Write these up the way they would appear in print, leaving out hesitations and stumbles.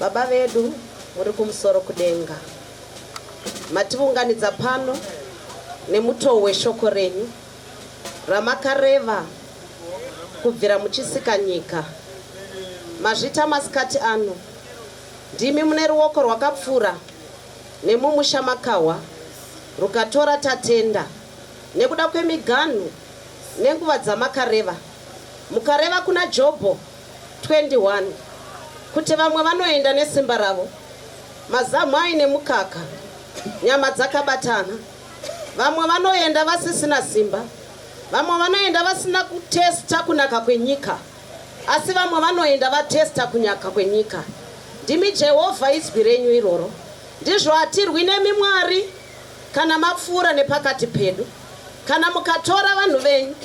Baba vedu muri kumusoro kudenga, matiunganidza pano nemutoo weshoko renyu ramakareva kubvira muchisika nyika. Mazvita masikati ano ndimi mune ruoko rwakapfura nemumusha makawa rukatora tatenda nekuda kwemiganhu nenguva dzamakareva. Mukareva kuna Jobho 21 kuti vamwe vanoenda nesimba ravo, mazamu aine mukaka, nyama dzakabatana. Vamwe vanoenda vasisina simba, vamwe vanoenda vasina kutesta kunaka kwenyika, asi vamwe vanoenda vatesta kunaka kwenyika. Ndimi Jehovha izwi renyu iroro. Ndizvo hatirwi nemi Mwari kana mapfuura nepakati pedu. Kana mukatora vanhu venyu,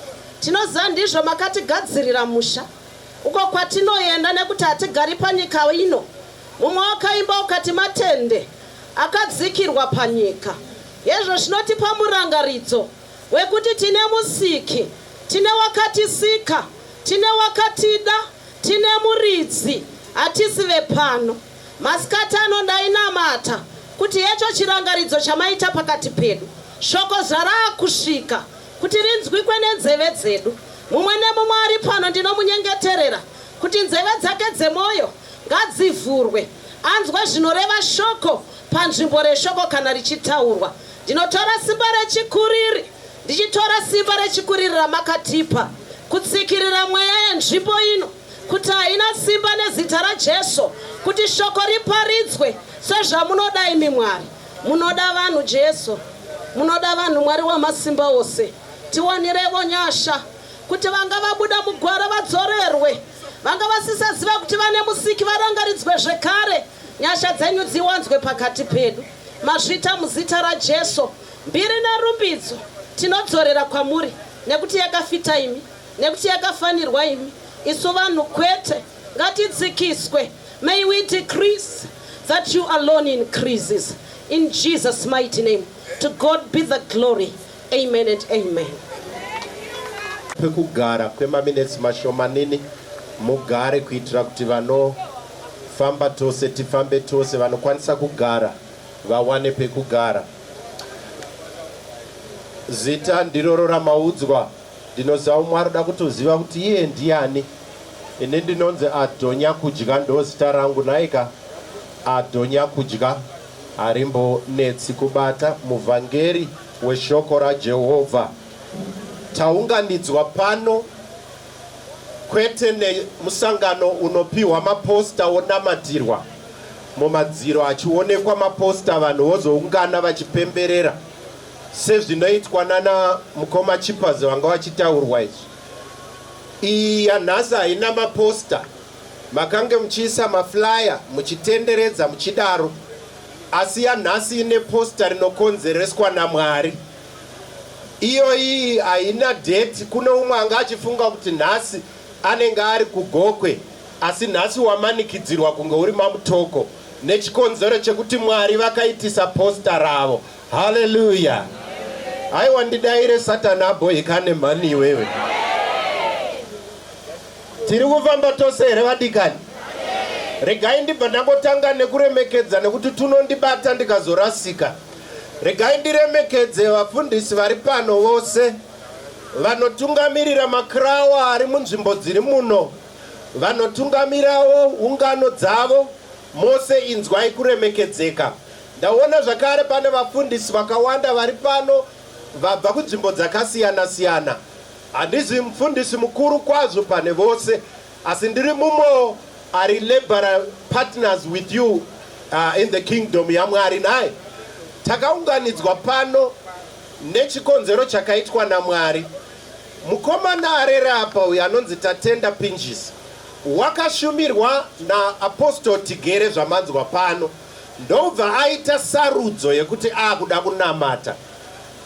tinoziva ndizvo makatigadzirira musha uko kwatinoenda, nekuti hatigari panyika ino. Mumwe wakaimba ukati matende akadzikirwa panyika. Yezvo zvinotipa murangaridzo wekuti tine musiki, tine wakatisika, tine wakatida, tine muridzi, hatisi vepano. Masikati ano ndainamata kuti hecho chirangaridzo chamaita pakati pedu, shoko zvarakusvika kuti rinzwikwe nenzeve dzedu. Mumwe nemumwe ari pano ndinomunyengeterera kuti nzeve dzake dzemwoyo ngadzivhurwe, anzwe zvinoreva shoko panzvimbo reshoko kana richitaurwa. Ndinotora simba rechikuriri, ndichitora simba rechikuriri ramakatipa kutsikirira mweya yenzvimbo ino, kuti haina simba nezita raJesu, kuti shoko riparidzwe sezvamunoda imi Mwari. Munoda vanhu Jesu, munoda vanhu Mwari wamasimba ose. Tiwanirevo nyasha kuti vanga vabuda mugwara vadzorerwe, vanga vasisaziva kuti vane musiki varangaridzwe zvekare. Nyasha dzenyu dziwanzwe pakati pedu. Mazvita muzita raJesu. Mbiri nerumbidzo tinodzorera kwamuri, nekuti yakafita imi, nekuti yakafanirwa imi. Isu vanhu kwete, ngatidzikiswe. May we decrease that you alone increases. In Jesus' mighty name. To God be the glory. Amen and amen. Pekugara kwemaminesi mashomanini mugare kuitira kuti vanofamba tose tifambe tose, vanokwanisa kugara vawane pekugara. Zita ndiroro ramaudzwa. Ndinoziva umwe aroda kutoziva kuti iye ndiani. Ine ndinonzi Adhonya Kudya ndo zita rangu, naika Adhonya Kudya harimbo netsi kubata muvhangeri weshoko raJehovha. Taunganidzwa pano kwete nemusangano unopiwa maposta onamatirwa mumadziro achionekwa maposta, vanhu vozoungana vachipemberera sezvinoitwa nana mukoma Chipazi vanga vachitaurwa izvi. Iyi yanhasi haina maposta, makange muchiisa maflyer muchitenderedza muchidaro, asi yanhasi ine posta rinokonzereswa naMwari. Iyo iyi haina date. Kuno umwe anga achifunga kuti nhasi anenge ari kugokwe, asi nhasi wamanikidzirwa kunge uri mamutoko nechikonzero chekuti Mwari vakaitisa posta ravo. Hallelujah. Aiwa ndidaire Satana aboyikane mani iwewe. Tiri kufamba tose here vadikani? Regai ndibva ndangotanga nekuremekedza nekuti tunondibata ndikazorasika. Regai ndiremekedze vafundisi vari pano vose, vanotungamirira makrawa ari munzvimbo dziri muno, vanotungamirawo ungano dzavo mose. Inzwai kuremekedzeka. Ndaona zvakare pane vafundisi vakawanda vari pano vabva kunzvimbo dzakasiyana siyana. Handizi mufundisi mukuru kwazvo pane vose, asi ndiri mumo ari laborer partners with you in the kingdom yaMwari. Naye takaunganidzwa pano nechikonzero chakaitwa naMwari. Mukomana arera apa uyu anonzi Tatenda Pinjis wakashumirwa naApostle Tigere zvamanzwa pano, ndobva aita sarudzo yekuti akuda kunamata.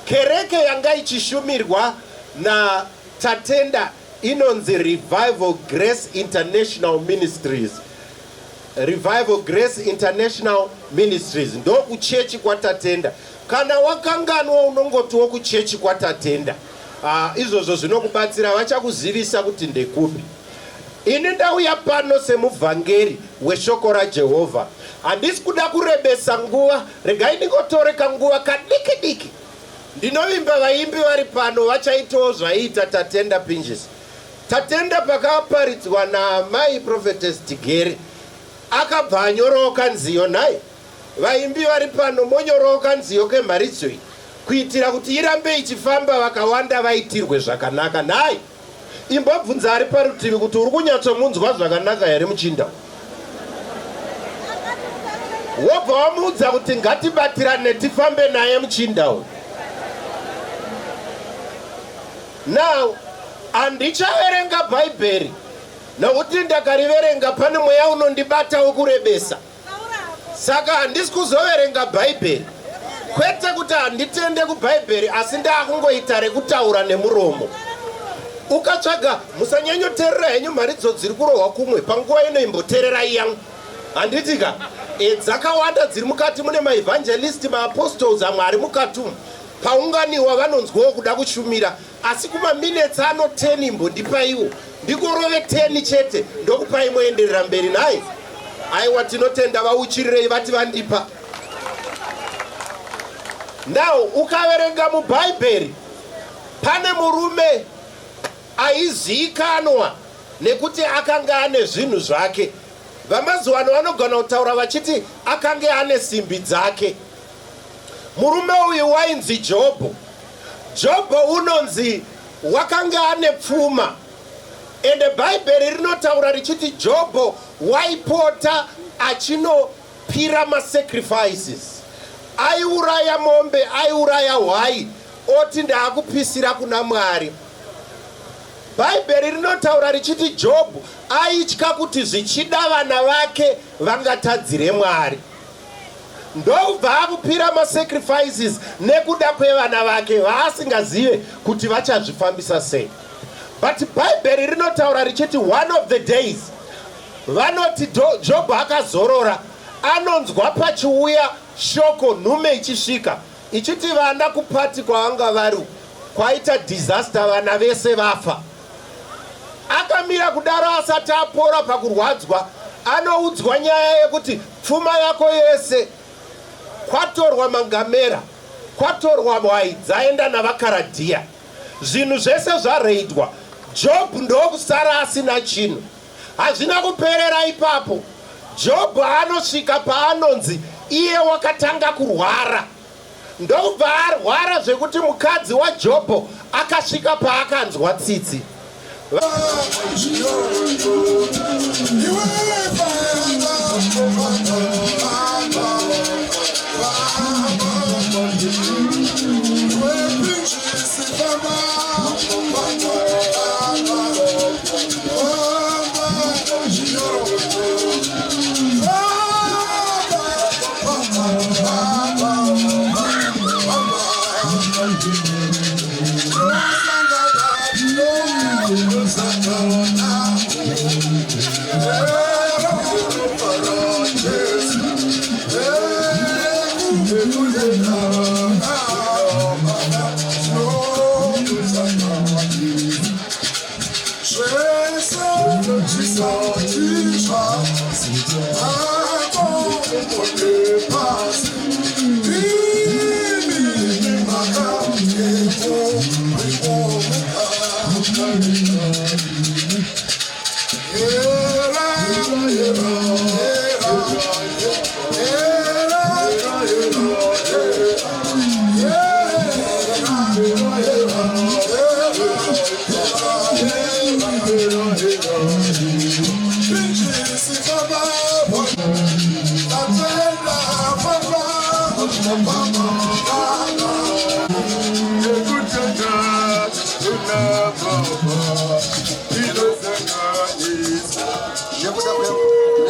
Kereke yanga ichishumirwa naTatenda inonzi Revival Grace International Ministries. Revival Grace International Ministries ndo kuchechi kwaTatenda. Kana wakanganwa unongoti wokuchechi kwaTatenda. Izvozvo zvinokubatsira, vachakuzivisa kuti ndekupi. ini ndauya pano semuvhangeri weshoko raJehovha. Handisi kuda kurebesa nguva, regai ndingotore kanguva kadiki diki. Ndinovimba vaimbi vari pano vachaitawo zvaiita Tatenda Pinjes. Tatenda pakaparidzwa naamai Prophetess Tigere akabva anyorawo kanziyo naye. Vaimbi vari pano monyorawo kanziyo kemharidzoi kuitira kuti irambe ichifamba vakawanda vaitirwe zvakanaka naye. Imbobvunza ari parutivi kuti uri kunyatsomunzwa zvakanaka here muchinda? Wobva wamuudza kuti ngatibatirane tifambe naye muchinda uyu. Now, handichaverenga bhaibheri nokuti ndakariverenga pane mweya unondibata wokurebesa. Saka handisi kuzoverenga bhaibheri. Kwete kuti handitende kubhaibheri, asi ndaakungoita rekutaura nemuromo. Ukatsvaga musanyanyoteerera henyu mharidzo dziri kurohwa kumwe panguva ino imboteererai yangu. Handitika dzakawanda dziri mukati mune maevangelisti, maapostles amwe ari mukati umu. Paunganiwa vanonzwawo kuda kushumira, asi kumaminutes ano 10 imbondipaiwo ndikorove 10 chete ndokupai moenderera mberi naye. Aiwa, tinotenda vauchirirei vati vandipa. Now, ukaverenga mubhaibheri pane murume aizikanwa nekuti akanga ane zvinhu zvake. Vamazuva ano vanogona kutaura vachiti akanga ane simbi dzake. Murume uyu wainzi Jobho. Jobho unonzi wakanga ane pfuma. Ende bhaibheri rinotaura richiti Jobho waipota achinopira masacrifices. Aiuraya mombe, aiuraya hwai, oti ndaakupisira kuna Mwari. Bhaibheri rinotaura richiti Jobho aitya kuti zvichida vana vake vangatadzire Mwari. Ndobva akupira masacrifices nekuda kwevana vake vaasingazive kuti vachazvifambisa sei. But bhaibheri rinotaura richiti one of the days vanoti Jobho akazorora, anonzwa pachiuya shoko nhume ichisvika ichiti vana kupati kwaanga vari kwaita disaster, vana vese vafa. Akamira kudaro asati apora pakurwadzwa, anoudzwa nyaya yekuti pfuma yako yese kwatorwa mangamera, kwatorwa hwai dzaenda navakaradhiya, zvinhu zvese zvareidwa. Jobho ndokusara asina chinhu. Hazvina kuperera ipapo. Jobho anosvika paanonzi iye wakatanga kurwara. Ndobva arwara zvekuti mukadzi waJobho akasvika paakanzwa tsitsi.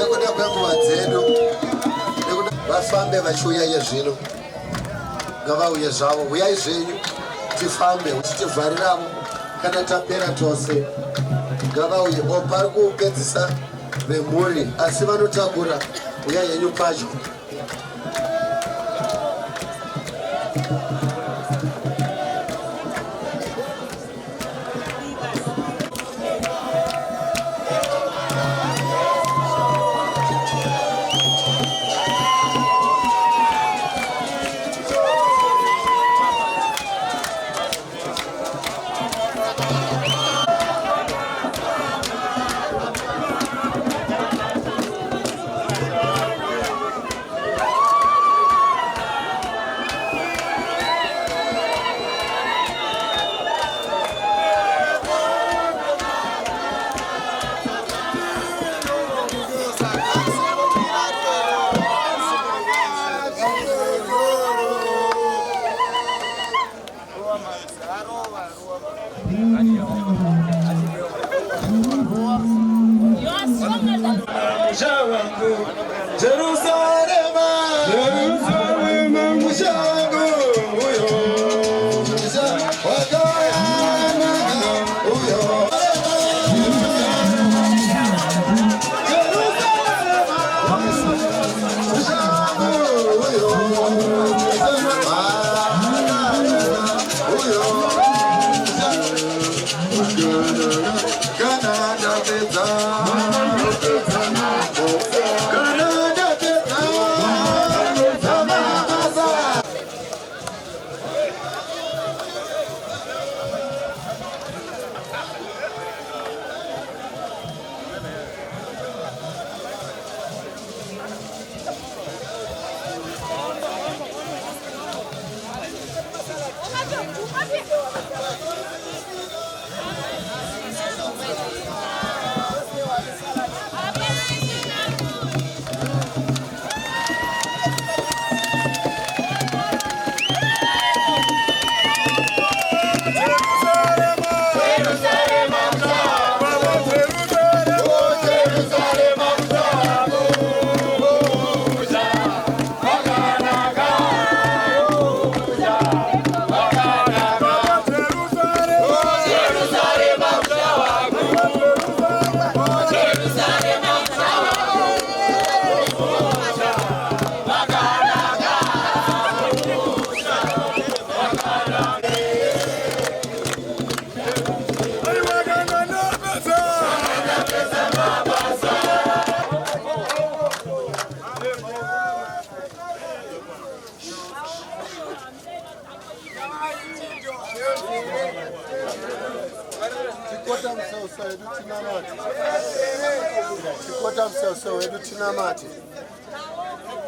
nekuda kwenguva dzedu vafambe vachiuya yezvino ngavauye zvavo. Uyai zvenyu tifambe uchitivhariramo kana tapera tose. Ngavauye opari kuupedzisa vemhuri asi vanotakura. Uyai henyu padyo.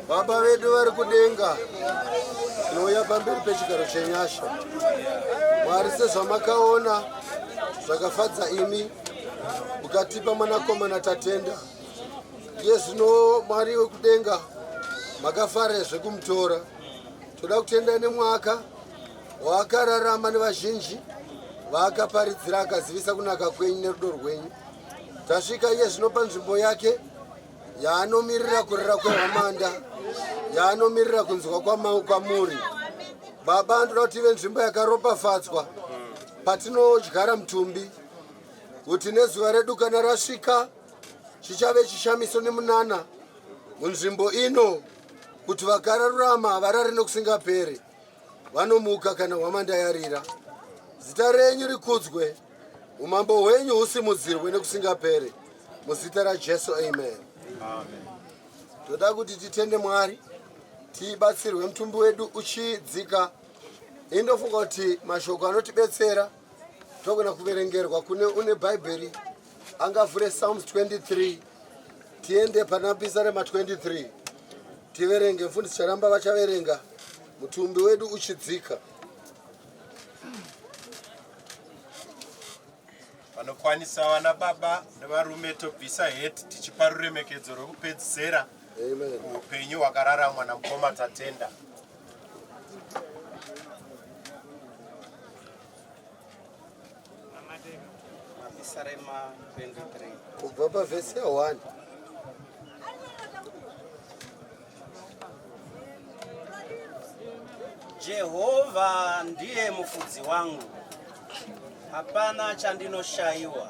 Baba vedu vari kudenga, tinouya pamberi pechigaro chenyasha. Mwari sezvamakaona zvakafadza imi mukatipa mwanakomana Tatenda. Iye zvino Mwari wekudenga makafarezve kumutora. Toda kutenda nemwaka waakararama nevazhinji vaakaparidzira akazivisa kunaka kwenyu nerudo rwenyu. Tasvika iye zvino panzvimbo yake yaanomirira kurera kwehwamanda, yaanomirira kunzwa kwamuri. Baba, ndoda kuti ive nzvimbo yakaropafadzwa patinodyara mutumbi, kuti nezuva redu kana rasvika chichave chishamiso nemunana munzvimbo ino, kuti vakararama varare nokusingaperi vanomuka kana hwamanda yarira. Zita renyu rikudzwe, umambo hwenyu husimudzirwe nekusingaperi. Muzita raJesu, amen. Toda kuti titende Mwari, tibatsirwe mutumbi wedu uchidzika. Indofunga kuti mashoko anotibetsera togona kuverengerwa kune une Bhaibheri angavhure Psalms 23, tiende pana Psalm 23 tiverenge. Mfundisi charamba vachaverenga, mutumbi wedu uchidzika. Vanokwanisa vana baba nevarume tobvisa heti tichipa ruremekedzo rwekupedzisira upenyu hwakararamwa namukoma Tatenda. Psalm 23 kubva pavhesi ya1. Jehovha ndiye mufudzi wangu, hapana chandinoshayiwa.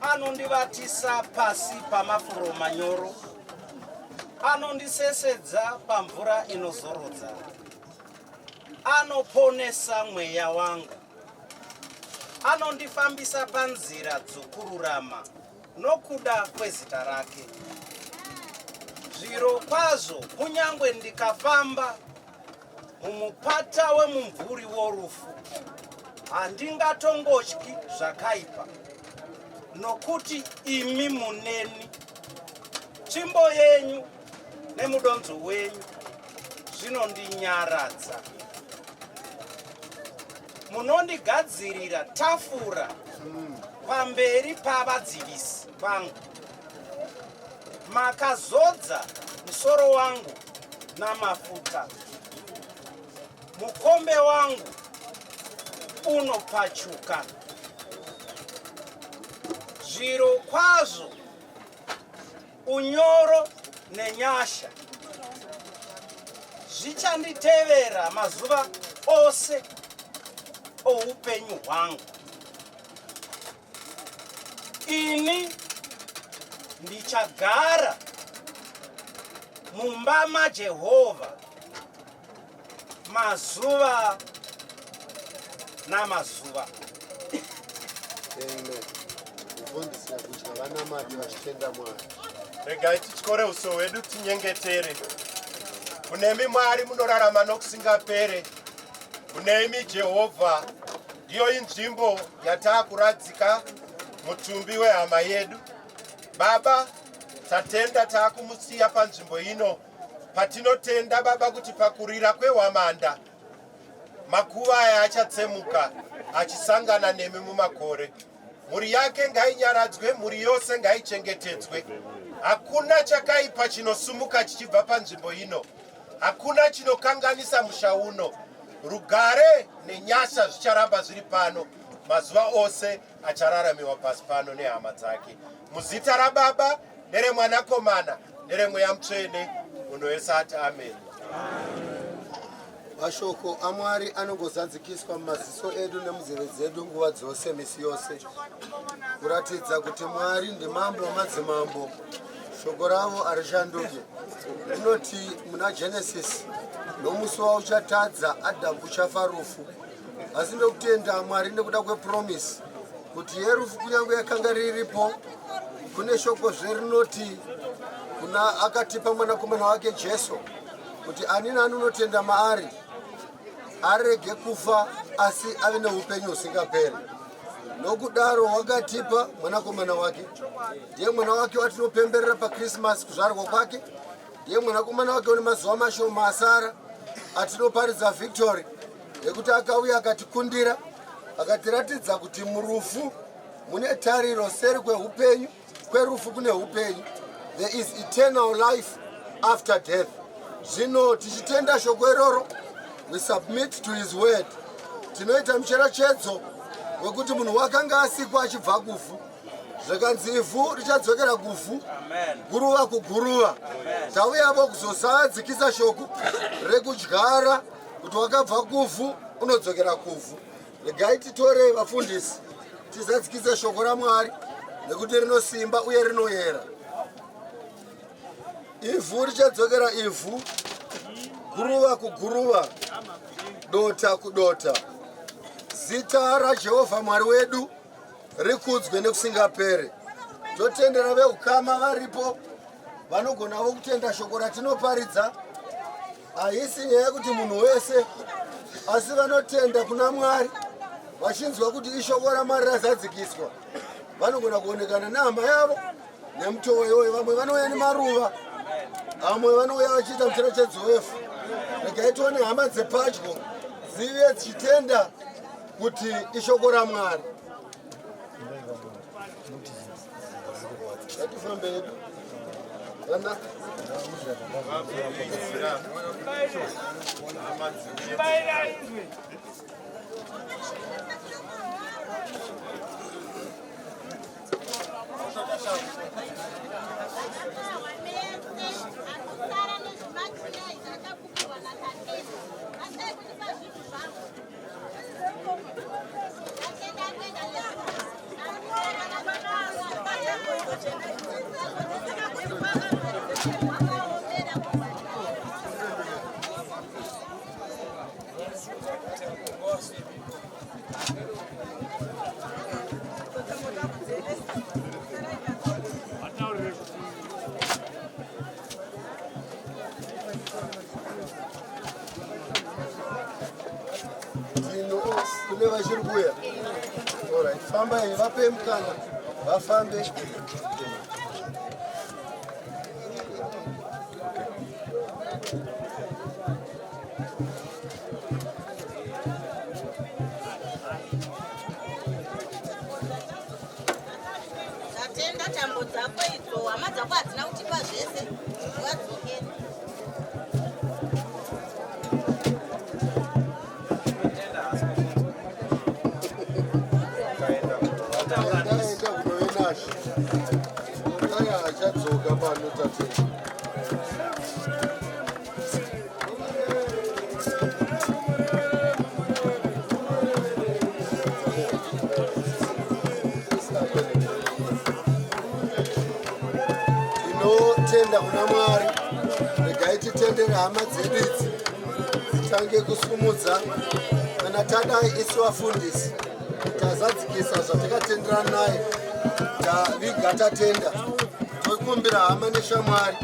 Anondivatisa pasi pamafuro manyoro, anondisesedza pamvura inozorodza, anoponesa mweya wangu, anondifambisa panzira dzokururama nokuda kwezita rake. Zviro kwazvo kunyangwe ndikafamba mumupata wemumvuri worufu, handingatongotyi zvakaipa, nokuti imi muneni. Tsvimbo yenyu nemudonzo wenyu zvinondinyaradza. Munondigadzirira tafura pamberi pavadzivisi vangu. Makazodza musoro wangu namafuta, mukombe wangu unopachuka. Zviro kwazvo unyoro nenyasha zvichanditevera mazuva ose oupenyu hwangu. Ini ndichagara mumba maJehovha mazuva namazuva. Amen. Mfundisi kuti vanamati vachitenda Mwari. Regai tityore uso hwedu tinyengetere. Kunemi Mwari munorarama nokusingapere. Kunemi Jehovha ndiyo inzvimbo yatakuradzika mutumbi wehama yedu. Baba, Tatenda takumusiya panzvimbo ino patinotenda Baba kuti pakurira kwehwamanda makuva aya achatsemuka achisangana nemi mumakore. Muri yake ngainyaradzwe, muri yose ngaichengetedzwe. Hakuna chakaipa chinosumuka chichibva panzvimbo ino. Hakuna chinokanganisa musha uno. Rugare nenyasha zvicharamba zviri pano mazuva ose achararamiwa pasi pano nehama dzake. Muzita raBaba neremwanakomana neremweya mutsvene, munhu wese ati amen. Mashoko aMwari anongozadzikiswa mumaziso edu nemunzeve dzedu nguva dzose misi yose, kuratidza kuti Mwari ndimambo wamadzimambo, shoko ravo harishanduke. Rinoti muna Genesis, nomusi wauchatadza Adhamu uchafa rufu. Asi ndokutenda Mwari nekuda kwepromisi kuti yerufu kunyange yakanga riripo, kune shoko zverinoti kuna akatipa mwanakomana wake Jesu kuti ani nani unotenda maari arege kufa asi ave neupenyu husingaperi. Nokudaro wakatipa mwanakomana wake, ndiye mwana wake watinopemberera paKrismasi kuzvarwa kwake, ndiye mwanakomana wake une mazuva mashoma asara atinoparidza victory yekuti akauya akatikundira akatiratidza kuti murufu mune tariro seri kweupenyu, kwerufu kune upenyu. There is eternal life after death. Zvino tichitenda shoko iroro, we submit to his word. Tinoita mucherechedzo wekuti munhu wakanga asikwa achibva kufu, zvakanzi ivhu richadzokera kuvhu, guruva kuguruva. Tauyavo kuzosadzikisa shoko rekudyara kuti wakabva kuvhu unodzokera kuvhu. Regai titore vafundisi tizadzikise shoko raMwari nekuti rinosimba uye rinoyera. Ivhu richadzokera ivhu, guruva kuguruva, dota kudota. Zita raJehovha Mwari wedu rikudzwe nekusingapere. Totendera veukama varipo vanogonavo kutenda shoko ratinoparidza. Haisi nyaya yekuti munhu wese, asi vanotenda kuna Mwari vachinzwa kuti ishoko raMwari razadzikiswa, vanogona kuonekana nehama yavo nemutoo iwoyo. Vamwe vanouya nemaruva, vamwe vanouya vachiita mucherechedzo wefu. Regai tione hama dzepadyo dzive dzichitenda kuti ishoko raMwari. Ngatifambe hedu. Kune vachiri kuuya. Alright, fambai vape mukana vafambe. Tatenda tambo dzako idzo, hama dzako hadzina kutipa zvese, wadzokera. Tinotenda kuna Mwari, regai titendere hama dzedu idzi dzitange kusumudza. Kana tadai isu vafundisi tazadzikisa zvatakatenderana naye, taviga tatenda, tokumbira hama neshamwari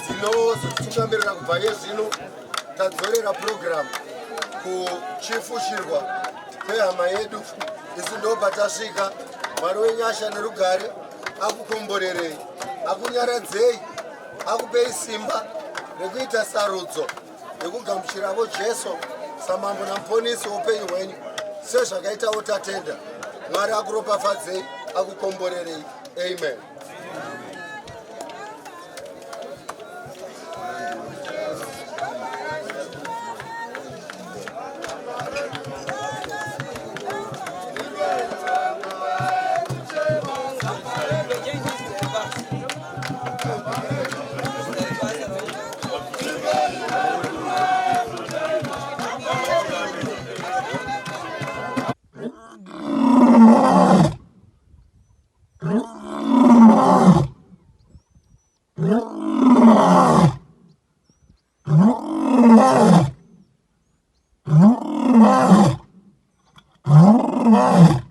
dzinozotitungamirira kubva yezvino tadzorera purogiramu kuchifushirwa kwehama yedu. Isu ndobva tasvika. Mwari wenyasha nerugare akukomborerei, akunyaradzei, akupei simba rekuita sarudzo yekugamuchiravo Jesu samambo namuponesi woupenyu hwenyu sezvakaitawo tatenda. Mwari akuropafadzei, akukomborerei. Amen. Oh,